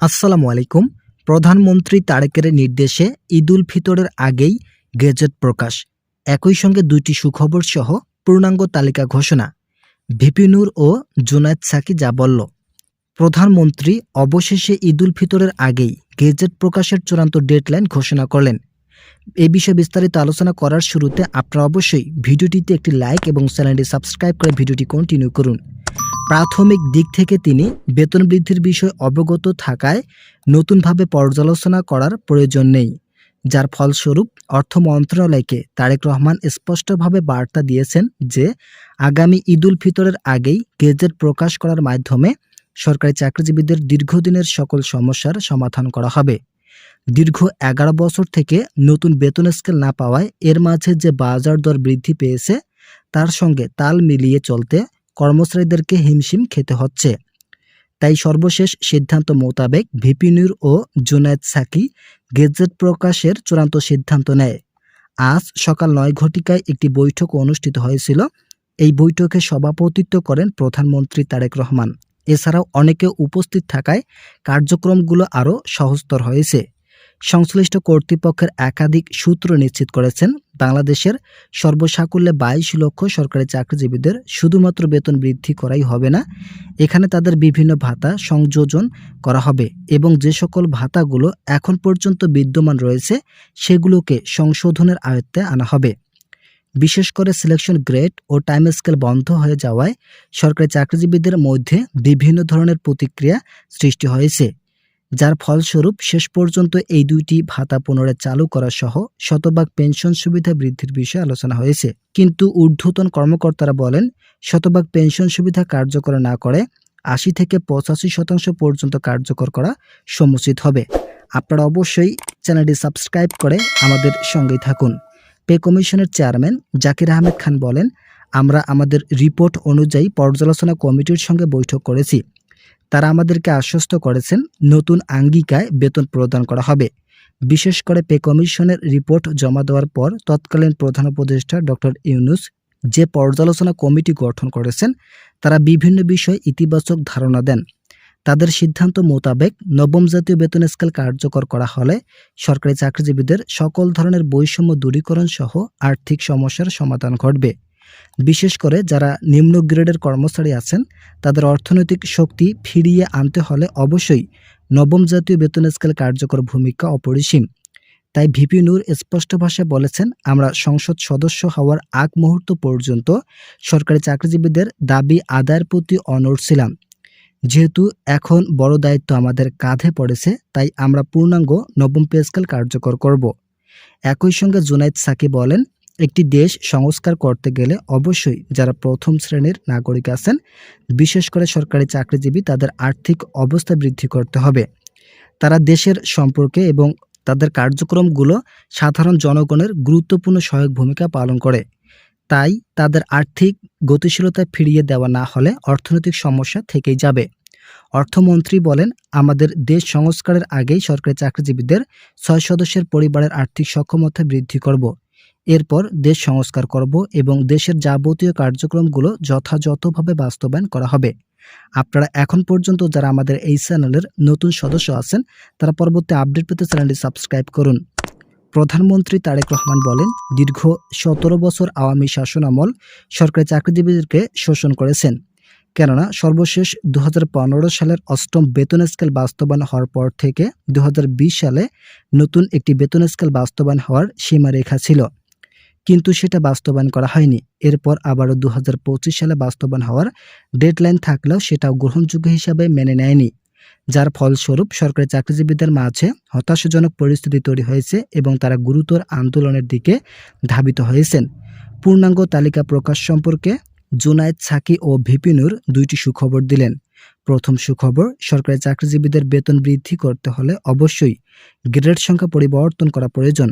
আসসালামু আলাইকুম। প্রধানমন্ত্রী তারেকের নির্দেশে ঈদুল ফিতরের আগেই গেজেট প্রকাশ। একই সঙ্গে দুইটি সুখবর সহ পূর্ণাঙ্গ তালিকা ঘোষণা। ভিপি নূর ও জুনায়েদ সাকি যা বলল। প্রধানমন্ত্রী অবশেষে ঈদুল ফিতরের আগেই গেজেট প্রকাশের চূড়ান্ত ডেডলাইন ঘোষণা করলেন। এই বিষয়ে বিস্তারিত আলোচনা করার শুরুতে আপনারা অবশ্যই ভিডিওটিতে একটি লাইক এবং চ্যানেলটি সাবস্ক্রাইব করে ভিডিওটি কন্টিনিউ করুন। প্রাথমিক দিক থেকে তিনি বেতন বৃদ্ধির বিষয়ে অবগত থাকায় নতুনভাবে পর্যালোচনা করার প্রয়োজন নেই, যার ফলস্বরূপ অর্থ মন্ত্রণালয়কে তারেক রহমান স্পষ্টভাবে বার্তা দিয়েছেন যে আগামী ঈদুল ফিতরের আগেই গেজেট প্রকাশ করার মাধ্যমে সরকারি চাকরিজীবীদের দীর্ঘদিনের সকল সমস্যার সমাধান করা হবে। দীর্ঘ ১১ বছর থেকে নতুন বেতন স্কেল না পাওয়ায় এর মাঝে যে বাজার দর বৃদ্ধি পেয়েছে তার সঙ্গে তাল মিলিয়ে চলতে কর্মচারীদেরকে হিমশিম খেতে হচ্ছে। তাই সর্বশেষ সিদ্ধান্ত মোতাবেক ভিপি নূর ও জুনায়েদ সাকি গেজেট প্রকাশের চূড়ান্ত সিদ্ধান্ত নেয়। আজ সকাল ৯ ঘটিকায় একটি বৈঠক অনুষ্ঠিত হয়েছিল। এই বৈঠকে সভাপতিত্ব করেন প্রধানমন্ত্রী তারেক রহমান। এছাড়াও অনেকে উপস্থিত থাকায় কার্যক্রমগুলো আরও সহজতর হয়েছে। সংশ্লিষ্ট কর্তৃপক্ষের একাধিক সূত্র নিশ্চিত করেছেন, বাংলাদেশের সর্বসাকুল্যে ২২ লক্ষ সরকারি চাকরিজীবীদের শুধুমাত্র বেতন বৃদ্ধি করাই হবে না, এখানে তাদের বিভিন্ন ভাতা সংযোজন করা হবে এবং যে সকল ভাতাগুলো এখন পর্যন্ত বিদ্যমান রয়েছে সেগুলোকে সংশোধনের আয়ত্তে আনা হবে। বিশেষ করে সিলেকশন গ্রেড ও টাইম স্কেল বন্ধ হয়ে যাওয়ায় সরকারি চাকরিজীবীদের মধ্যে বিভিন্ন ধরনের প্রতিক্রিয়া সৃষ্টি হয়েছে, যার ফলস্বরূপ শেষ পর্যন্ত এই দুইটি ভাতা পুনরায় চালু করা সহ শতভাগ পেনশন সুবিধা বৃদ্ধির বিষয়ে আলোচনা হয়েছে। কিন্তু ঊর্ধ্বতন কর্মকর্তারা বলেন, শতভাগ পেনশন সুবিধা কার্যকর না করে ৮০ থেকে ৮৫% পর্যন্ত কার্যকর করা সমুচিত হবে। আপনারা অবশ্যই চ্যানেলটি সাবস্ক্রাইব করে আমাদের সঙ্গেই থাকুন। পে কমিশনের চেয়ারম্যান জাকির আহমেদ খান বলেন, আমরা আমাদের রিপোর্ট অনুযায়ী পর্যালোচনা কমিটির সঙ্গে বৈঠক করেছি। তারা আমাদেরকে আশ্বস্ত করেছেন নতুন আঙ্গিকায় বেতন প্রদান করা হবে। বিশেষ করে পে কমিশনের রিপোর্ট জমা দেওয়ার পর তৎকালীন প্রধান উপদেষ্টা ডক্টর ইউনূস যে পর্যালোচনা কমিটি গঠন করেছেন তারা বিভিন্ন বিষয়ে ইতিবাচক ধারণা দেন। তাদের সিদ্ধান্ত মোতাবেক নবম জাতীয় বেতন স্কেল কার্যকর করা হলে সরকারি চাকরিজীবীদের সকল ধরনের বৈষম্য দূরীকরণ সহ আর্থিক সমস্যার সমাধান ঘটবে। বিশেষ করে যারা নিম্ন গ্রেডের কর্মচারী আছেন তাদের অর্থনৈতিক শক্তি ফিরিয়ে আনতে হলে অবশ্যই নবম জাতীয় বেতন স্কেল কার্যকর ভূমিকা অপরিসীম। তাই ভিপি নূর স্পষ্ট ভাষায় বলেছেন, আমরা সংসদ সদস্য হওয়ার আগ মুহূর্ত পর্যন্ত সরকারি চাকরিজীবীদের দাবি আদায়ের প্রতি অনড় ছিলাম। যেহেতু এখন বড় দায়িত্ব আমাদের কাঁধে পড়েছে, তাই আমরা পূর্ণাঙ্গ নবম পে স্কেল কার্যকর করব। একই সঙ্গে জুনায়েদ সাকি বলেন, একটি দেশ সংস্কার করতে গেলে অবশ্যই যারা প্রথম শ্রেণীর নাগরিক আছেন, বিশেষ করে সরকারি চাকরিজীবী, তাদের আর্থিক অবস্থা বৃদ্ধি করতে হবে। তারা দেশের সম্পর্কে এবং তাদের কার্যক্রমগুলো সাধারণ জনগণের গুরুত্বপূর্ণ সহায়ক ভূমিকা পালন করে। তাই তাদের আর্থিক গতিশীলতা ফিরিয়ে দেওয়া না হলে অর্থনৈতিক সমস্যা থেকেই যাবে। অর্থমন্ত্রী বলেন, আমাদের দেশ সংস্কারের আগেই সরকারি চাকরিজীবীদের ৬ সদস্যের পরিবারের আর্থিক সক্ষমতা বৃদ্ধি করব। এরপর দেশ সংস্কার করব এবং দেশের যাবতীয় কার্যক্রমগুলো যথাযথভাবে বাস্তবায়ন করা হবে। আপনারা এখন পর্যন্ত যারা আমাদের এই চ্যানেলের নতুন সদস্য আছেন তারা পরবর্তী আপডেট পেতে চ্যানেলটি সাবস্ক্রাইব করুন। প্রধানমন্ত্রী তারেক রহমান বলেন, দীর্ঘ ১৭ বছর আওয়ামী শাসনামল সরকারি চাকরিজীবীদেরকে শোষণ করেছেন। কেননা সর্বশেষ ২০১৫ সালের ৮ম বেতন স্কেল বাস্তবায়ন হওয়ার পর থেকে ২০২০ সালে নতুন একটি বেতন স্কেল বাস্তবায়ন হওয়ার সীমারেখা ছিল, কিন্তু সেটা বাস্তবায়ন করা হয়নি। এরপর আবারও ২০২৫ সালে বাস্তবায়ন হওয়ার ডেডলাইন থাকলেও সেটাও গ্রহণযোগ্য হিসাবে মেনে নেয়নি, যার ফলস্বরূপ সরকারি চাকরিজীবীদের মাঝে হতাশাজনক পরিস্থিতি তৈরি হয়েছে এবং তারা গুরুতর আন্দোলনের দিকে ধাবিত হয়েছেন। পূর্ণাঙ্গ তালিকা প্রকাশ সম্পর্কে জুনায়েদ সাকি ও ভিপি নূর দুইটি সুখবর দিলেন। প্রথম সুখবর, সরকারি চাকরিজীবীদের বেতন বৃদ্ধি করতে হলে অবশ্যই গ্রেড সংখ্যা পরিবর্তন করা প্রয়োজন।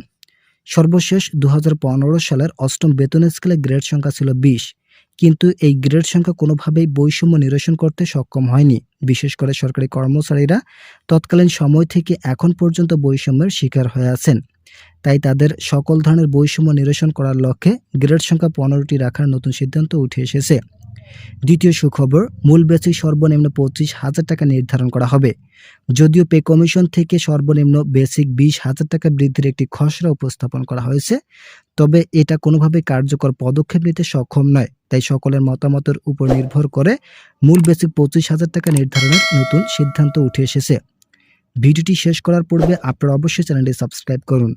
সর্বশেষ ২০১৫ সালের ৮ম বেতন স্কেলে গ্রেড সংখ্যা ছিল ২০, কিন্তু এই গ্রেড সংখ্যা কোনোভাবেই বৈষম্য নিরসন করতে সক্ষম হয়নি। বিশেষ করে সরকারি কর্মচারীরা তৎকালীন সময় থেকে এখন পর্যন্ত বৈষম্যের শিকার হয়ে আছেন। তাই তাদের সকল ধরনের বৈষম্য নিরসন করার লক্ষ্যে গ্রেড সংখ্যা ১৫টি রাখার নতুন সিদ্ধান্ত উঠে এসেছে। দ্বিতীয় সুখবর, মূল বেসিক সর্বনিম্ন 25,000 টাকা নির্ধারণ করা হবে। যদিও পে কমিশন থেকে সর্বনিম্ন বেসিক 20,000 টাকা বৃদ্ধির একটি খসড়া উপস্থাপন করা হয়েছে, তবে এটা কোনোভাবে কার্যকর পদক্ষেপ নিতে সক্ষম নয়। তাই সকলের মতামতের উপর নির্ভর করে মূল বেসিক 25,000 টাকা নির্ধারণের নতুন সিদ্ধান্ত উঠে এসেছে। ভিডিওটি শেষ করার পূর্বে আপনারা অবশ্যই চ্যানেলটি সাবস্ক্রাইব করুন।